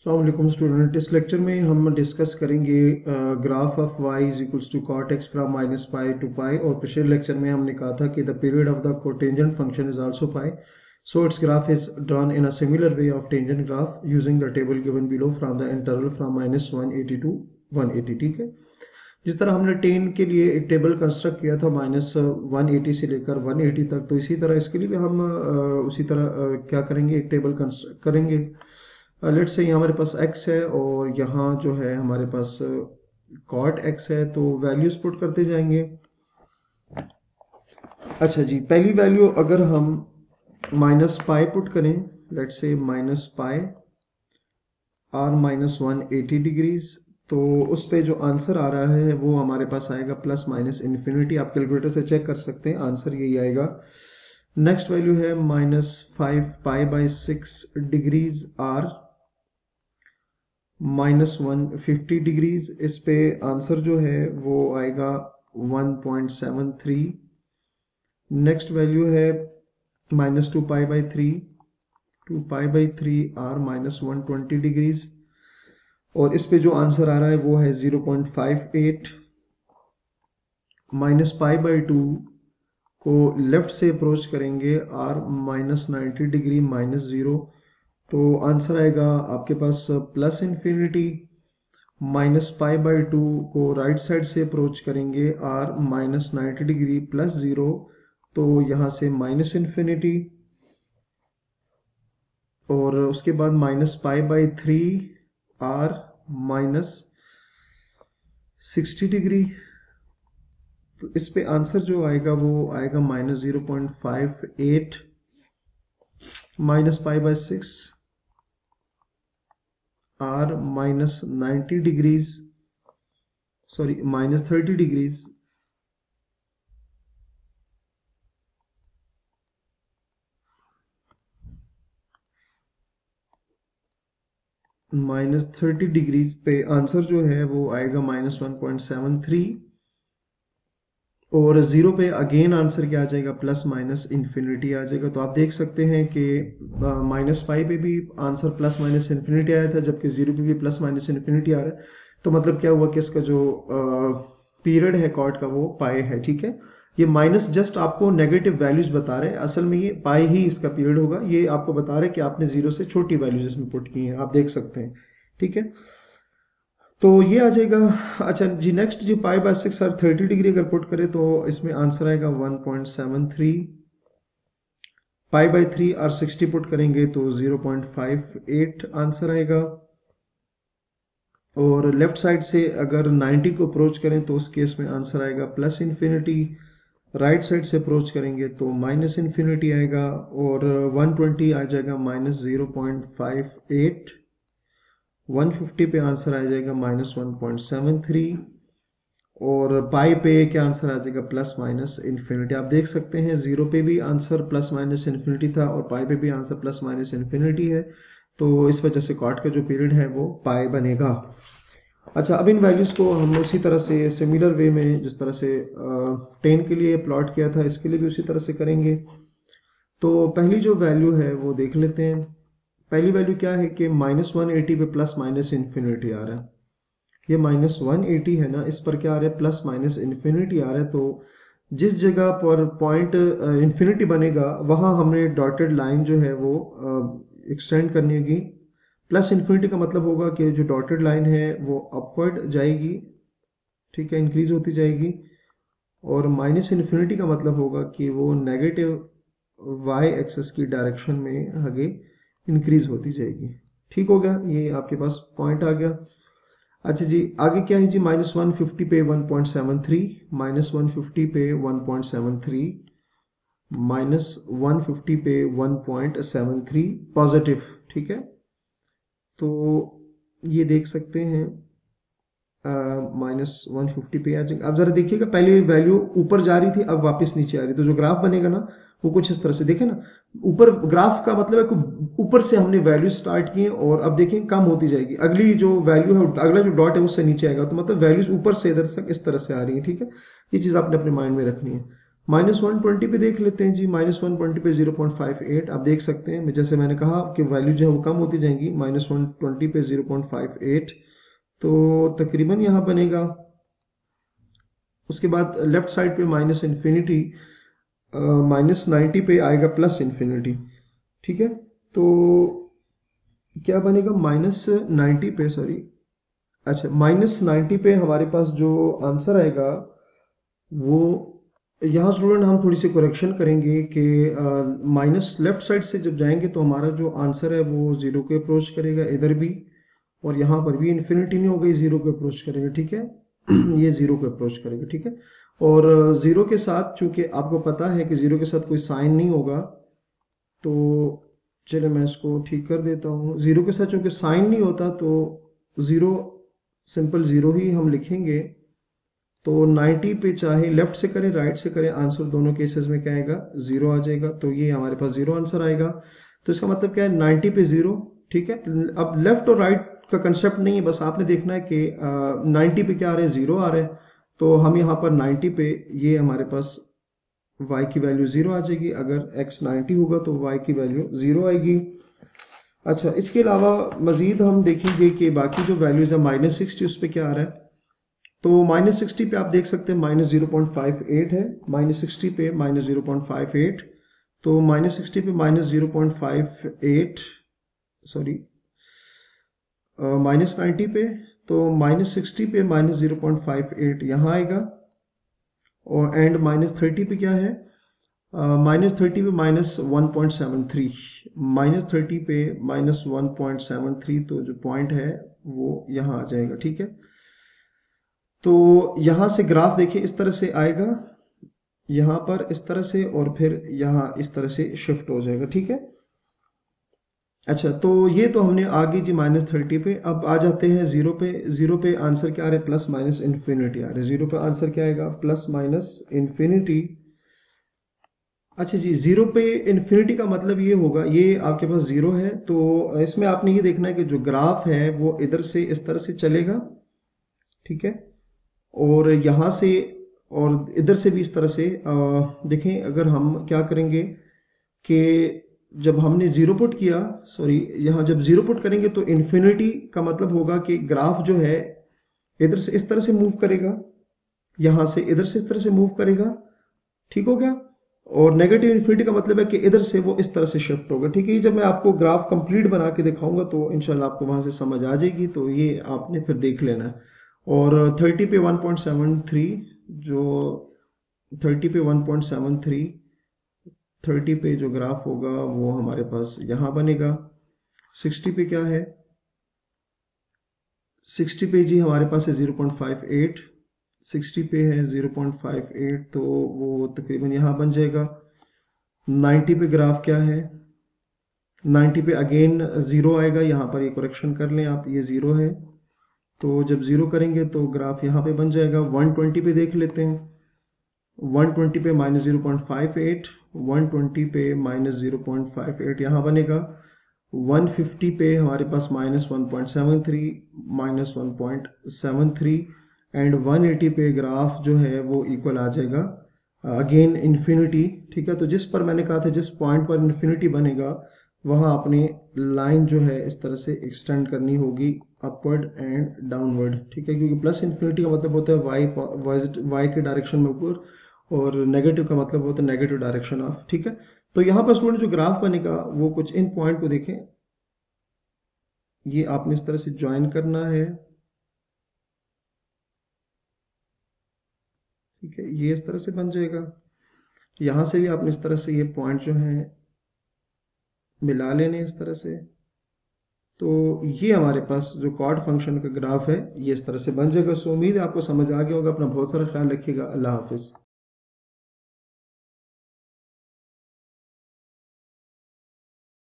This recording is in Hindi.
अस्सलाम वालेकुम स्टूडेंट। इस लेक्चर में हम डिस्कस करेंगे graph of y is equals to cot X from minus pi to pi. और पिछले लेक्चर में हमने कहा था कि the period of the cotangent function is also pi, so its graph is drawn in a similar way of tangent graph using the table given below from the interval from minus 180 to 180। ठीक है, जिस तरह हमने टेन के लिए एक टेबल कंस्ट्रक्ट किया था माइनस 180 से लेकर 180 तक, तो इसी तरह इसके लिए भी हम उसी तरह क्या करेंगे, एक टेबल कंस्ट्रक्ट करेंगे। लेट्स से हमारे पास x है और यहाँ जो है हमारे पास cot x है, तो वैल्यूज पुट करते जाएंगे। अच्छा जी, पहली वैल्यू अगर हम माइनस पाई पुट करें, let's say minus pi r minus 180 degrees, तो उस पे जो आंसर आ रहा है वो हमारे पास आएगा प्लस माइनस इन्फिनिटी। आप कैलकुलेटर से चेक कर सकते हैं, आंसर यही आएगा। नेक्स्ट वैल्यू है minus 5 pi by 6 degrees r minus 150 degrees, इस पे आंसर जो है वो आएगा 1.73। नेक्स्ट वैल्यू है minus 2 pi by 3 are minus 120 degrees, और इस पे जो आंसर आ रहा है वो है 0.58। माइनस पाई बाई 2 को लेफ्ट से अप्रोच करेंगे आर माइनस 90 डिग्री माइनस 0, तो आंसर आएगा आपके पास plus infinity. Minus pi by 2 को राइट साइड से अप्रोच करेंगे आर माइनस 90 डिग्री प्लस 0, तो यहाँ से माइनस इन्फिनिटी। और उसके बाद minus pi by 3 are minus 60 degree, तो इस पे आंसर जो आएगा वो आएगा minus 0.58। Minus pi by 6 or minus 90 degrees, sorry minus 30 degrees, minus 30 degrees पे आंसर जो है वो आएगा माइनस 1.73। और 0 पे अगेन आंसर क्या आ जाएगा, प्लस माइनस इन्फिनिटी आ जाएगा। तो आप देख सकते हैं कि माइनस पाई पे भी आंसर प्लस माइनस इन्फिनिटी आया था, जबकि 0 पे भी प्लस माइनस इन्फिनिटी आ रहा है। तो मतलब क्या हुआ कि इसका जो पीरियड है कॉट का वो पाई है। ठीक है, ये माइनस जस्ट आपको नेगेटिव वैल्यूज बता रहे हैं, असल में ये पाई ही इसका पीरियड होगा। ये आपको बता रहे हैं कि आपने 0 से छोटी वैल्यूज इसमें पुट की हैं, आप देख सकते हैं। ठीक है, तो ये आ जाएगा। अच्छा जी, नेक्स्ट जी पाई बाय 6 और 30 डिग्री अगर पुट करें तो इसमें आंसर आएगा 1.73। पाई बाय 3 और 60 पुट करेंगे तो 0.58 आंसर आएगा। और लेफ्ट साइड से अगर 90 को अप्रोच करें तो उस केस में आंसर आएगा प्लस इन्फिनिटी। राइट साइड से अप्रोच करेंगे तो माइनस इन्फिनिटी आएगा, और 120 आ जाएगा माइनस 0.58। 150 पे आंसर आ जाएगा माइनस 1.73, और पाई पे क्या आंसर आ जाएगा, प्लस माइनस इन्फिनिटी। आप देख सकते हैं 0 पे भी आंसर प्लस माइनस इन्फिनिटी था और पाई पे भी आंसर प्लस माइनस इन्फिनिटी है, तो इस वजह से कॉट का जो पीरियड है वो पाई बनेगा। अच्छा, अब इन वैल्यूज को हम उसी तरह से सिमिलर वे में जिस तरह से 10 के लिए प्लॉट किया था, इसके लिए भी उसी तरह से करेंगे। तो पहली जो वैल्यू है वो देख लेते हैं। पहली वैल्यू क्या है कि माइनस 180 पे प्लस माइनस इन्फिनिटी आ रहा है। ये माइनस 180 है ना, इस पर क्या आ रहा है, प्लस माइनस इन्फिनिटी आ रहा है। तो जिस जगह पर पॉइंट इन्फिनिटी बनेगा वहां हमने डॉटेड लाइन जो है वो एक्सटेंड करनी होगी। प्लस इन्फिनिटी का मतलब होगा कि जो डॉटेड लाइन है वो अपवर्ड जाएगी, ठीक है, इंक्रीज होती जाएगी। और माइनस इन्फिनिटी का मतलब होगा कि वो नेगेटिव वाई एक्सेस की डायरेक्शन में आगे इंक्रीज होती जाएगी। ठीक हो गया, ये आपके पास पॉइंट आ गया। अच्छा जी, आगे क्या है जी, माइनस 150 पे 1.73, माइनस 150 पे 1.73, माइनस 150 पे 1.73 पॉजिटिव। ठीक है, तो ये देख सकते हैं माइनस 150 पे आ जाएगा। अब जरा देखिएगा, पहले वैल्यू ऊपर जा रही थी, अब वापस नीचे आ रही है, तो जो ग्राफ बनेगा ना वो कुछ इस तरह से, देखें ना, ऊपर ग्राफ का मतलब है कि ऊपर से हमने वैल्यू स्टार्ट किए और अब देखें कम होती जाएगी। अगली जो वैल्यू है, अगला जो डॉट है उससे नीचे आएगा, तो मतलब वैल्यूज ऊपर से इधर तक इस तरह से आ रही है। ठीक है, ये चीज आपने अपने माइंड में रखनी है। -120 पे देख लेते हैं जी। -120 पे 0.58 आप देख सकते हैं, जैसे मैंने कहा कि वैल्यू जो है वो कम होती जाएंगी। -120 पे 0.58 तो तकरीबन यहाँ बनेगा। उसके बाद लेफ्ट साइड पे -इन्फिनिटी, -90 पे आएगा +इन्फिनिटी। ठीक है, तो क्या बनेगा -90 पे, सॉरी, अच्छा, -90 पे हमारे पास जो आंसर आएगा वो, यहाँ स्टूडेंट हम थोड़ी सी करेक्शन करेंगे कि माइनस लेफ्ट साइड से जब जाएंगे तो हमारा जो आंसर है वो 0 को अप्रोच करेगा इधर भी, और यहाँ पर भी इन्फिनिटी नहीं होगी, 0 को अप्रोच करेगा। ठीक है, ये 0 को अप्रोच करेगा। ठीक है, और 0 के साथ चूंकि आपको पता है कि 0 के साथ कोई साइन नहीं होगा, तो चलिए मैं इसको ठीक कर देता हूँ। 0 के साथ चूंकि साइन नहीं होता तो 0, सिंपल 0 ही हम लिखेंगे। तो 90 पे चाहे लेफ्ट से करें राइट से करें, आंसर दोनों केसेस में क्या आएगा, 0 आ जाएगा। तो ये हमारे पास 0 आंसर आएगा। तो इसका मतलब क्या है, 90 पे 0। ठीक है, अब लेफ्ट और राइट का कंसेप्ट नहीं है, बस आपने देखना है कि 90 पे क्या आ रहा है, 0 आ रहा है। तो हम यहाँ पर 90 पे, ये हमारे पास y की वैल्यू 0 आ जाएगी। अगर x 90 होगा तो y की वैल्यू 0 आएगी। अच्छा, इसके अलावा मजीद हम देखेंगे कि बाकी जो वैल्यूज है, -60 उस पर क्या आ रहा है। तो -60 पे आप देख सकते हैं -0.58 है। -60 पे -0.58, तो -60 पे -0.58, सॉरी, -90 पे, तो -60 पे -0.58 यहाँ आएगा। और एंड -30 पे क्या है, -30 पे -1.73, -30 पे -1.73, तो जो पॉइंट है वो यहाँ आ जाएगा। ठीक है, तो यहां से ग्राफ देखिए इस तरह से आएगा, यहां पर इस तरह से, और फिर यहां इस तरह से शिफ्ट हो जाएगा। ठीक है, अच्छा, तो ये तो हमने आगे जी -30 पे। अब आ जाते हैं 0 पे। 0 पे आंसर क्या आ रहा है, प्लस माइनस इन्फिनिटी आ रहा है। 0 पे आंसर क्या आएगा, प्लस माइनस इन्फिनिटी। अच्छा जी, 0 पे इन्फिनिटी का मतलब ये होगा, ये आपके पास 0 है, तो इसमें आपने ये देखना है कि जो ग्राफ है वो इधर से इस तरह से चलेगा। ठीक है, और यहाँ से और इधर से भी इस तरह से देखें। अगर हम क्या करेंगे कि जब हमने 0 पुट किया, सॉरी, यहाँ जब 0 पुट करेंगे तो इन्फिनिटी का मतलब होगा कि ग्राफ जो है इधर से इस तरह से मूव करेगा, यहाँ से इधर से इस तरह से मूव करेगा। ठीक हो गया, और नेगेटिव इन्फिनिटी का मतलब है कि इधर से वो इस तरह से शिफ्ट होगा। ठीक है, जब मैं आपको ग्राफ कंप्लीट बना के दिखाऊंगा तो इंशाल्लाह आपको वहां से समझ आ जाएगी, तो ये आपने फिर देख लेना है। और 30 पे 1.73, जो 30 पे 1.73, 30 पे जो ग्राफ होगा वो हमारे पास यहाँ बनेगा। 60 पे क्या है, 60 पे जी हमारे पास है 0.58, 60 पे है 0.58, तो वो तकरीबन यहाँ बन जाएगा। 90 पे ग्राफ क्या है, 90 पे अगेन 0 आएगा, यहाँ पर ये करेक्शन कर लें आप, ये 0 है। तो जब 0 करेंगे तो ग्राफ यहाँ पे बन जाएगा। 120 पे देख लेते हैं। 120 पे -0.58, 120 पे -0.58 यहाँ बनेगा। 150 पे हमारे पास -1.73, -1.73, एंड 180 पे ग्राफ जो है वो इक्वल आ जाएगा अगेन इन्फिनिटी। ठीक है, तो जिस पर मैंने कहा था जिस पॉइंट पर इन्फिनिटी बनेगा वहां अपनी लाइन जो है इस तरह से एक्सटेंड करनी होगी, अपवर्ड एंड डाउनवर्ड। ठीक है, क्योंकि प्लस इन्फिनिटी का मतलब होता है वाई के डायरेक्शन में ऊपर, और नेगेटिव का मतलब होता है नेगेटिव डायरेक्शन ऑफ। ठीक है, तो यहाँ पर स्टूडेंट जो ग्राफ बनेगा वो कुछ इन पॉइंट को देखें, ये आपने इस तरह से ज्वाइन करना है। ठीक है, ये इस तरह से बन जाएगा। यहां से भी आपने इस तरह से ये पॉइंट जो है मिला लेने इस तरह से। तो ये हमारे पास जो कॉर्ड फंक्शन का ग्राफ है ये इस तरह से बन जाएगा। सो उम्मीद है आपको समझ आ गया होगा। अपना बहुत सारा ख्याल रखिएगा। अल्लाह हाफिज।